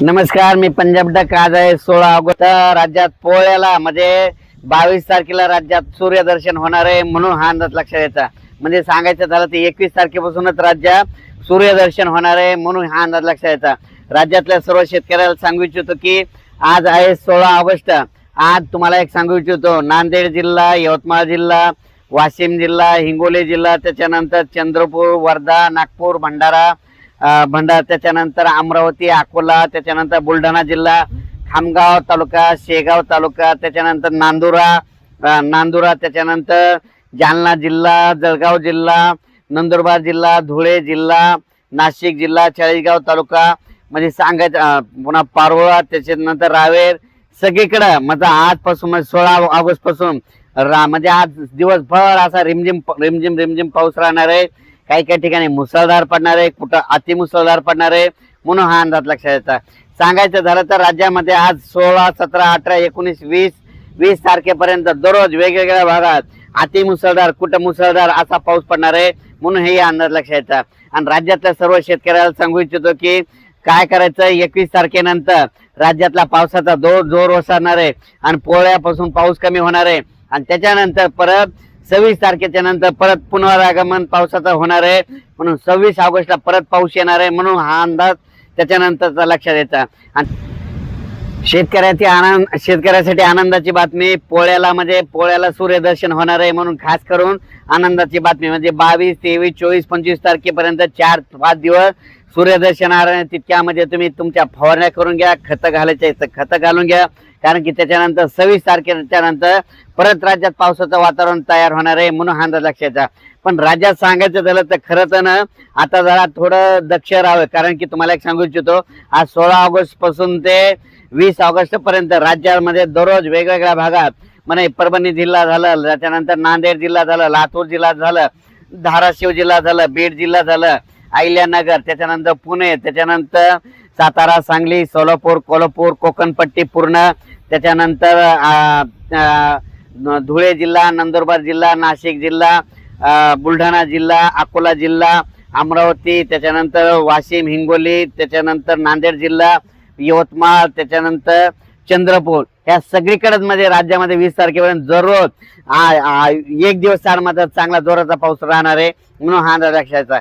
नमस्कार, मी पंजाब डक. आज आहे 16 ऑगस्ट. राज्यात पोळ्याला म्हणजे 22 तारखेला राज्यात सूर्यदर्शन होणार आहे, म्हणून हा अंदाज लक्षात यायचा. म्हणजे सांगायचं झालं तर 21 तारखेपासूनच राज्यात सूर्यदर्शन होणार आहे, म्हणून हा अंदाज लक्षात यायचा. राज्यातल्या सर्व शेतकऱ्याला सांगू इच्छितो की आज आहे 16 ऑगस्ट. आज तुम्हाला एक सांगू इच्छितो, नांदेड जिल्हा, यवतमाळ जिल्हा, वाशिम जिल्हा, हिंगोली जिल्हा, त्याच्यानंतर चंद्रपूर, वर्धा, नागपूर, भंडारा, त्याच्यानंतर अमरावती, अकोला, त्याच्यानंतर बुलढाणा जिल्हा, खामगाव तालुका, शेगाव तालुका, त्याच्यानंतर नांदुरा, त्याच्यानंतर जालना जिल्हा, जळगाव जिल्हा, नंदुरबार जिल्हा, धुळे जिल्हा, नाशिक जिल्हा, चाळीसगाव तालुका, म्हणजे सांगायचं पुन्हा पारोळा, त्याच्यानंतर रावेर, सगळीकडं म्हणजे आजपासून 16 ऑगस्ट पासून म्हणजे आज दिवसभर असा रिमझिम पाऊस राहणार आहे. काही काही ठिकाणी मुसळधार पडणार आहे, कुठं अतिमुसळधार पडणार आहे, म्हणून हा अंदाज लक्षात यायचा. सांगायचं झालं तर राज्यामध्ये आज 16, 17, 18, 19, 20 तारखेपर्यंत दररोज वेगवेगळ्या भागात अतिमुसळधार, कुठं मुसळधार असा पाऊस पडणार आहे, म्हणून हे अंदाज लक्षात यायचा. आणि राज्यातल्या सर्व शेतकऱ्याला सांगू इच्छितो की काय करायचं, 21 तारखेनंतर राज्यातला पावसाचा जोर ओसरणार आहे आणि पोळ्यापासून पाऊस कमी होणार आहे. आणि त्याच्यानंतर परत 26 तारखेच्या नंतर परत पुनरागमन पावसाचा होणार आहे, म्हणून 26 ऑगस्टला परत पाऊस येणार आहे, म्हणून हा अंदाज त्याच्यानंतरचा लक्षात येतात. आणि शेतकऱ्यासाठी आनंदाची बातमी, पोळ्याला सूर्यदर्शन होणार आहे, म्हणून खास करून आनंदाची बातमी म्हणजे 22, 23, 24, 25 तारखेपर्यंत 4-5 दिवस सूर्यदर्शन आहे. तितक्यामध्ये तुम्ही तुमच्या फवारण्या करून घ्या, खतं घालायचे खतं घालून घ्या, कारण की त्याच्यानंतर 26 तारखेच्या नंतर परत राज्यात पावसाचं वातावरण तयार होणार आहे, म्हणून हा अंदाज लक्षात. पण राज्यात सांगायचं झालं तर खरं तर ना आता जरा थोडं दक्ष राहावं, कारण की तुम्हाला एक सांगू इच्छितो, आज 16 ऑगस्ट पासून ते 20 ऑगस्ट पर्यंत राज्यामध्ये दररोज वेगवेगळ्या भागात म्हणजे परभणी जिल्हा झालं, त्याच्यानंतर नांदेड जिल्हा झालं, लातूर जिल्हा झालं, धाराशिव जिल्हा झालं, बीड जिल्हा झालं, अहिल्यानगर, त्याच्यानंतर पुणे, त्याच्यानंतर सातारा, सांगली, सोलापूर, कोल्हापूर, कोकणपट्टी पूर्ण, त्याच्यानंतर धुळे जिल्हा, नंदुरबार जिल्हा, नाशिक जिल्हा, बुलढाणा जिल्हा, अकोला जिल्हा, अमरावती, त्याच्यानंतर वाशिम, हिंगोली, त्याच्यानंतर नांदेड जिल्हा, यवतमाळ, त्याच्यानंतर चंद्रपूर, ह्या सगळीकडेच मध्ये राज्यामध्ये 20 तारखेपर्यंत दररोज एक दिवस चार मात्र चांगला जोराचा पाऊस राहणार आहे, म्हणून हा अंदाज लक्षात.